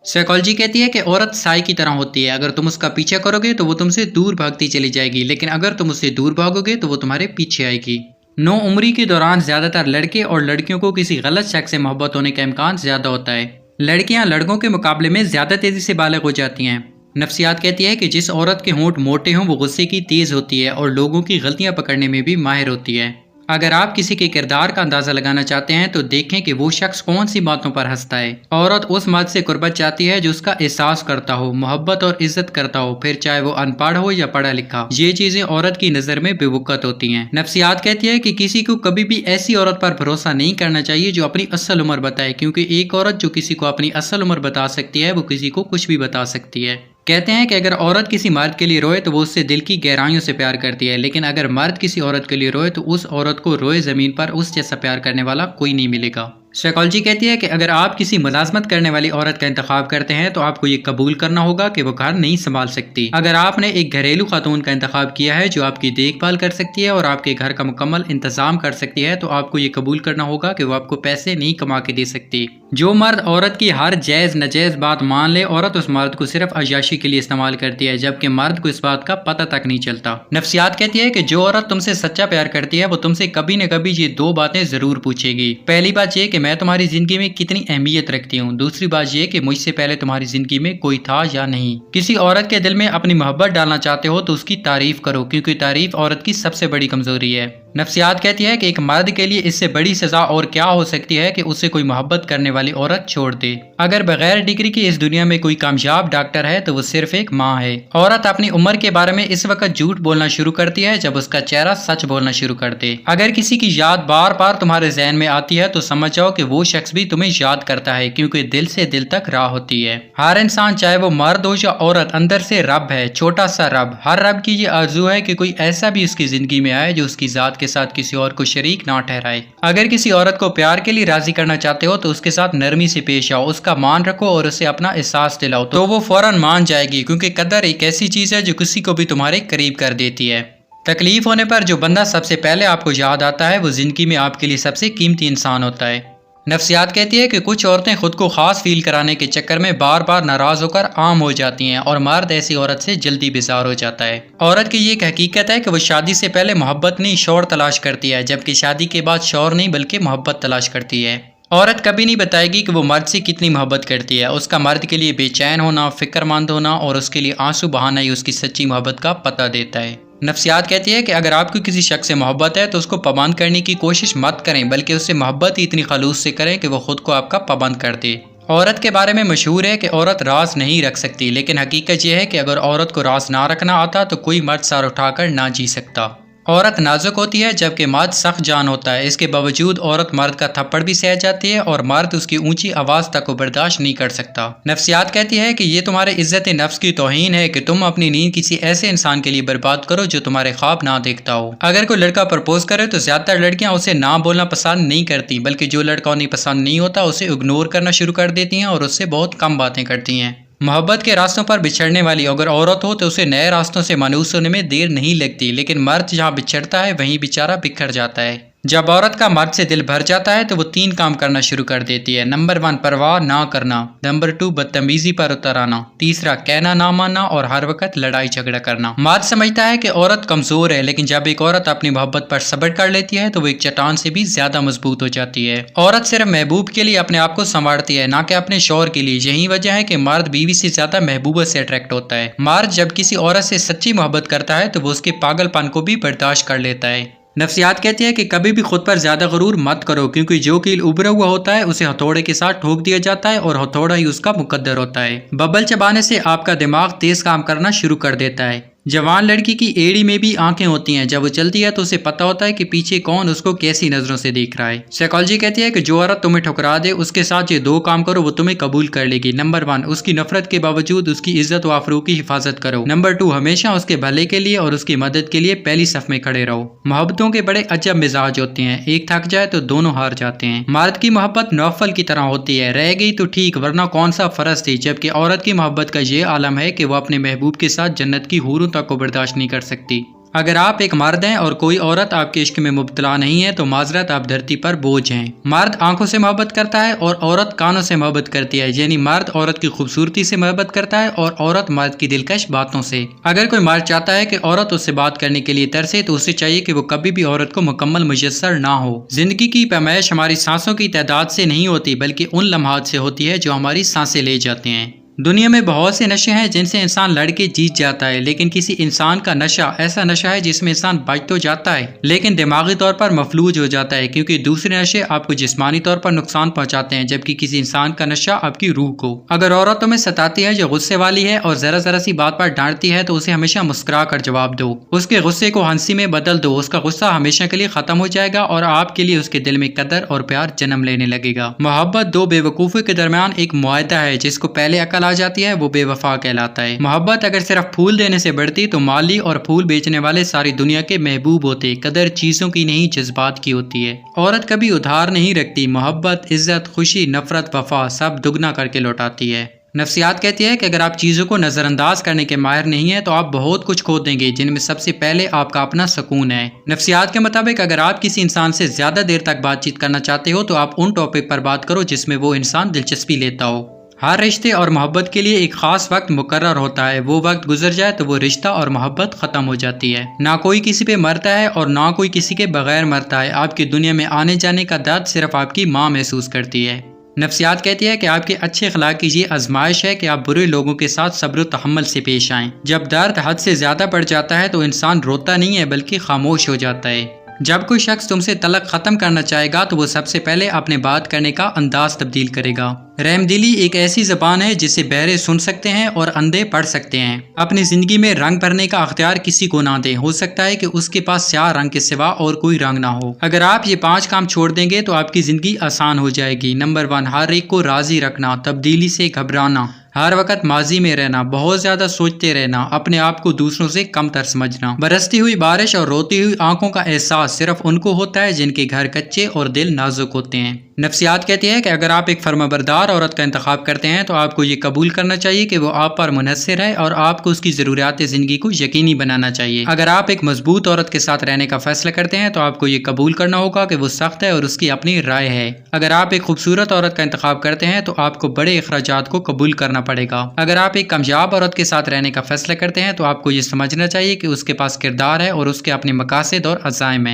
Psychology कहती है कि औरत साए की तरह होती है, अगर तुम उसका पीछा करोगे तो वो तुमसे दूर भागती चली जाएगी, लेकिन अगर तुम उससे दूर भागोगे तो वो तुम्हारे पीछे आएगी। नौ उम्री के दौरान ज्यादातर लड़के और लड़कियों को किसी गलत शख्स से मोहब्बत होने का इम्कान ज्यादा होता है। लड़कियां लड़कों के मुकाबले में ज्यादा तेजी से बालिग हो जाती हैं। नफ्सियात कहती है कि जिस औरत के होंठ मोटे हों वो गुस्से की तेज होती है और लोगों की गलतियां पकड़ने में भी माहिर होती है। अगर आप किसी के किरदार का अंदाजा लगाना चाहते हैं तो देखें कि वो शख्स कौन सी बातों पर हंसता है। औरत उस मर्द से कुर्बत चाहती है जो उसका एहसास करता हो, मोहब्बत और इज्जत करता हो, फिर चाहे वो अनपढ़ हो या पढ़ा लिखा। ये चीजें औरत की नजर में बेवकूफ होती हैं। नफ्सियात कहती है कि किसी को कभी भी ऐसी औरत पर भरोसा नहीं करना चाहिए जो अपनी असल उम्र बताए, क्योंकि एक औरत जो किसी को अपनी असल उम्र बता सकती है वो किसी को कुछ भी बता सकती है। कहते हैं कि अगर औरत किसी मर्द के लिए रोए तो वो उससे दिल की गहराइयों से प्यार करती है, लेकिन अगर मर्द किसी औरत के लिए रोए तो उस औरत को रोए जमीन पर उस जैसा प्यार करने वाला कोई नहीं मिलेगा। साइकोलॉजी कहती है कि अगर आप किसी मुलाजमत करने वाली औरत का इंतखाब करते हैं तो आपको ये कबूल करना होगा कि वो घर नहीं संभाल सकती। अगर आपने एक घरेलू खातून का इंतखाब किया है जो आपकी देखभाल कर सकती है और आपके घर का मुकम्मल इंतजाम कर सकती है, तो आपको ये कबूल करना होगा कि वो आपको पैसे नहीं कमा के दे सकती। जो मर्द औरत की हर जायज नजायज बात मान ले, औरत उस मर्द को सिर्फ अय्याशी के लिए इस्तेमाल करती है, जबकि मर्द को इस बात का पता तक नहीं चलता। नफ्सियात कहती है कि जो औरत तुमसे सच्चा प्यार करती है वो तुमसे कभी न कभी ये दो बातें जरूर पूछेगी। पहली बात ये कि मैं तुम्हारी जिंदगी में कितनी अहमियत रखती हूँ। दूसरी बात ये कि मुझसे पहले तुम्हारी जिंदगी में कोई था या नहीं। किसी औरत के दिल में अपनी मोहब्बत डालना चाहते हो तो उसकी तारीफ करो, क्योंकि तारीफ औरत की सबसे बड़ी कमजोरी है। नफ्सियात कहती है कि एक मर्द के लिए इससे बड़ी सजा और क्या हो सकती है कि उसे कोई मोहब्बत करने वाली औरत छोड़ दे। अगर बगैर डिग्री के इस दुनिया में कोई कामयाब डॉक्टर है तो वो सिर्फ एक माँ है। औरत अपनी उम्र के बारे में इस वक्त झूठ बोलना शुरू करती है जब उसका चेहरा सच बोलना शुरू कर दे। अगर किसी की याद बार बार तुम्हारे जहन में आती है तो समझ जाओ कि वो शख्स भी तुम्हें याद करता है, क्योंकि दिल से दिल तक राह होती है। हर इंसान चाहे वो मर्द हो या औरत अंदर से रब है, छोटा सा रब। हर रब की ये आरज़ू है कि कोई ऐसा भी उसकी जिंदगी में आए जो उसकी जात के साथ किसी और को शरीक ना ठहराए। अगर किसी औरत को प्यार के लिए राजी करना चाहते हो तो उसके साथ नरमी से पेश आओ, उसका मान रखो और उसे अपना एहसास दिलाओ, तो वो फौरन मान जाएगी, क्योंकि कदर एक ऐसी चीज है जो किसी को भी तुम्हारे करीब कर देती है। तकलीफ होने पर जो बंदा सबसे पहले आपको याद आता है वो जिंदगी में आपके लिए सबसे कीमती इंसान होता है। नफ्सियात कहती है कि कुछ औरतें खुद को खास फील कराने के चक्कर में बार बार नाराज होकर आम हो जाती हैं और मर्द ऐसी औरत से जल्दी बेजार हो जाता है। औरत की ये एक हकीकत है कि वो शादी से पहले मोहब्बत नहीं शौहर तलाश करती है, जबकि शादी के बाद शौहर नहीं बल्कि मोहब्बत तलाश करती है। औरत कभी नहीं बताएगी कि वो मर्द से कितनी मोहब्बत करती है। उसका मर्द के लिए बेचैन होना, फिक्रमंद होना और उसके लिए आंसू बहाना ही उसकी सच्ची मोहब्बत का पता देता है। नफ्सियात कहती है कि अगर आपको किसी शख्स से मोहब्बत है तो उसको पाबंद करने की कोशिश मत करें, बल्कि उससे मोहब्बत ही इतनी खलूस से करें कि वो खुद को आपका पाबंद कर दे। औरत के बारे में मशहूर है कि औरत राज नहीं रख सकती, लेकिन हकीकत यह है कि अगर औरत को राज ना रखना आता तो कोई मर्द सर उठाकर ना जी सकता। औरत नाजुक होती है जबकि मर्द सख्त जान होता है। इसके बावजूद औरत मर्द का थप्पड़ भी सह जाती है और मर्द उसकी ऊंची आवाज तक को बर्दाश्त नहीं कर सकता। नफ्सियात कहती है कि ये तुम्हारे इज्जत नफ्स की तौहीन है कि तुम अपनी नींद किसी ऐसे इंसान के लिए बर्बाद करो जो तुम्हारे ख्वाब ना देखता हो। अगर कोई लड़का प्रपोज करे तो ज्यादातर लड़कियां उसे ना बोलना पसंद नहीं करती, बल्कि जो लड़का उन्हें पसंद नहीं होता उसे इग्नोर करना शुरू कर देती हैं और उससे बहुत कम बातें करती हैं। मोहब्बत के रास्तों पर बिछड़ने वाली अगर औरत हो तो उसे नए रास्तों से मायूस होने में देर नहीं लगती, लेकिन मर्द जहाँ बिछड़ता है वहीं बेचारा बिखर जाता है। जब औरत का मर्द से दिल भर जाता है तो वो 3 काम करना शुरू कर देती है। नंबर 1 परवाह ना करना, नंबर 2 बदतमीजी पर उतर आना, तीसरा कहना ना मानना और हर वक्त लड़ाई झगड़ा करना। मर्द समझता है कि औरत कमजोर है, लेकिन जब एक औरत अपनी मोहब्बत पर सब्र कर लेती है तो वो एक चट्टान से भी ज्यादा मजबूत हो जाती है। औरत सिर्फ महबूब के लिए अपने आप को संवारती है, ना कि अपने शौहर के लिए। यही वजह है कि मर्द बीवी से ज्यादा महबूबा से अट्रैक्ट होता है। मर्द जब किसी औरत से सच्ची मोहब्बत करता है तो वो उसके पागलपन को भी बर्दाश्त कर लेता है। नफ्सियात कहती है कि कभी भी खुद पर ज्यादा गरूर मत करो, क्योंकि जो कील उभरा हुआ होता है उसे हथौड़े के साथ ठोक दिया जाता है और हथौड़ा ही उसका मुकद्दर होता है। बबल चबाने से आपका दिमाग तेज काम करना शुरू कर देता है। जवान लड़की की एड़ी में भी आंखें होती हैं, जब वो चलती है तो उसे पता होता है कि पीछे कौन उसको कैसी नजरों से देख रहा है। साइकोलॉजी कहती है कि जो औरत तुम्हें ठुकरा दे उसके साथ ये 2 काम करो, वो तुम्हें कबूल कर लेगी। नंबर 1 उसकी नफरत के बावजूद उसकी इज्जत व आफरू की हिफाजत करो। नंबर 2 हमेशा उसके भले के लिए और उसकी मदद के लिए पहली सफ में खड़े रहो। मोहब्बतों के बड़े अजब मिजाज होते हैं, एक थक जाए तो दोनों हार जाते हैं। मर्द की मोहब्बत नौफल की तरह होती है, रह गई तो ठीक वरना कौन सा फर्ज थी, जबकि औरत की मोहब्बत का ये आलम है कि वो अपने महबूब के साथ जन्नत की हूरों तक को बर्दाश्त नहीं कर सकती। اگر آپ ایک مرد ہیں اور کوئی عورت آپ کے عشق میں مبتلا نہیں ہے تو معذرت، آپ دھرتی پر بوجھ ہیں۔ مرد آنکھوں سے محبت کرتا ہے اور عورت کانوں سے محبت کرتی ہے، یعنی مرد عورت کی خوبصورتی سے محبت کرتا ہے اور عورت مرد کی دلکش باتوں سے۔ اگر کوئی مرد چاہتا ہے کہ عورت اس سے بات کرنے کے لیے ترسے تو اسے چاہیے کہ وہ کبھی بھی عورت کو مکمل میسر نہ ہو۔ زندگی کی پیمائش ہماری سانسوں کی تعداد سے نہیں ہوتی بلکہ ان لمحات سے ہوتی ہے جو ہماری سانسیں لے جاتے ہیں۔ دنیا میں بہت سے نشے ہیں جن سے انسان لڑ کے جیت جاتا ہے، لیکن کسی انسان کا نشہ ایسا نشہ ہے جس میں انسان بچ تو جاتا ہے لیکن دماغی طور پر مفلوج ہو جاتا ہے، کیونکہ دوسرے نشے آپ کو جسمانی طور پر نقصان پہنچاتے ہیں جبکہ کسی انسان کا نشہ آپ کی روح کو۔ اگر عورت تمہیں ستاتی ہے، جو غصے والی ہے اور ذرا سی بات پر ڈانٹتی ہے تو اسے ہمیشہ مسکرا کر جواب دو۔ اس کے غصے کو ہنسی میں بدل دو، اس کا غصہ ہمیشہ کے لیے ختم ہو جائے گا اور آپ کے لیے اس کے دل میں قدر اور پیار جنم لینے لگے گا۔ محبت دو بے وقوفوں کے درمیان ایک معاہدہ ہے، جس کو پہلے عقل آ جاتی ہے وہ بے وفا کہلاتا ہے۔ محبت اگر صرف پھول دینے سے بڑھتی تو مالی اور پھول بیچنے والے ساری دنیا کے محبوب ہوتے۔ قدر چیزوں کی نہیں، جذبات کی ہوتی ہے۔ عورت کبھی ادھار نہیں رکھتی، محبت، عزت، خوشی، نفرت، وفا سب دگنا کر کے لوٹاتی ہے۔ نفسیات کہتی ہے کہ اگر آپ چیزوں کو نظر انداز کرنے کے ماہر نہیں ہیں تو آپ بہت کچھ کھو دیں گے، جن میں سب سے پہلے آپ کا اپنا سکون ہے۔ نفسیات کے مطابق اگر آپ کسی انسان سے زیادہ دیر تک بات چیت کرنا چاہتے ہو تو آپ ان ٹاپک پر بات کرو جس میں وہ انسان دلچسپی لیتا ہو۔ ہر رشتے اور محبت کے لیے ایک خاص وقت مقرر ہوتا ہے، وہ وقت گزر جائے تو وہ رشتہ اور محبت ختم ہو جاتی ہے۔ نہ کوئی کسی پہ مرتا ہے اور نہ کوئی کسی کے بغیر مرتا ہے۔ آپ کی دنیا میں آنے جانے کا درد صرف آپ کی ماں محسوس کرتی ہے۔ نفسیات کہتی ہے کہ آپ کے اچھے اخلاق کی یہ آزمائش ہے کہ آپ برے لوگوں کے ساتھ صبر و تحمل سے پیش آئیں۔ جب درد حد سے زیادہ بڑھ جاتا ہے تو انسان روتا نہیں ہے بلکہ خاموش ہو جاتا ہے۔ جب کوئی شخص تم سے تعلق ختم کرنا چاہے گا تو وہ سب سے پہلے اپنے بات کرنے کا انداز تبدیل کرے گا۔ رحم دلی ایک ایسی زبان ہے جسے بہرے سن سکتے ہیں اور اندھے پڑھ سکتے ہیں۔ اپنی زندگی میں رنگ بھرنے کا اختیار کسی کو نہ دیں، ہو سکتا ہے کہ اس کے پاس سیاہ رنگ کے سوا اور کوئی رنگ نہ ہو۔ اگر آپ یہ 5 کام چھوڑ دیں گے تو آپ کی زندگی آسان ہو جائے گی۔ نمبر 1، ہر ایک کو راضی رکھنا، تبدیلی سے گھبرانا، ہر وقت ماضی میں رہنا، بہت زیادہ سوچتے رہنا، اپنے آپ کو دوسروں سے کم تر سمجھنا۔ برستی ہوئی بارش اور روتی ہوئی آنکھوں کا احساس صرف ان کو ہوتا ہے جن کے گھر کچے اور دل نازک ہوتے ہیں۔ نفسیات کہتی ہے کہ اگر آپ ایک فرمانبردار عورت کا انتخاب کرتے ہیں تو آپ کو یہ قبول کرنا چاہیے کہ وہ آپ پر منحصر ہے اور آپ کو اس کی ضروریات زندگی کو یقینی بنانا چاہیے۔ اگر آپ ایک مضبوط عورت کے ساتھ رہنے کا فیصلہ کرتے ہیں تو آپ کو یہ قبول کرنا ہوگا کہ وہ سخت ہے اور اس کی اپنی رائے ہے۔ اگر آپ ایک خوبصورت عورت کا انتخاب کرتے ہیں تو آپ کو بڑے اخراجات کو قبول کرنا پڑے گا۔ اگر آپ ایک کامیاب عورت کے ساتھ رہنے کا فیصلہ کرتے ہیں تو آپ کو یہ سمجھنا چاہیے کہ اس کے پاس کردار ہے اور اس کے اپنے مقاصد اور عزائم ہیں۔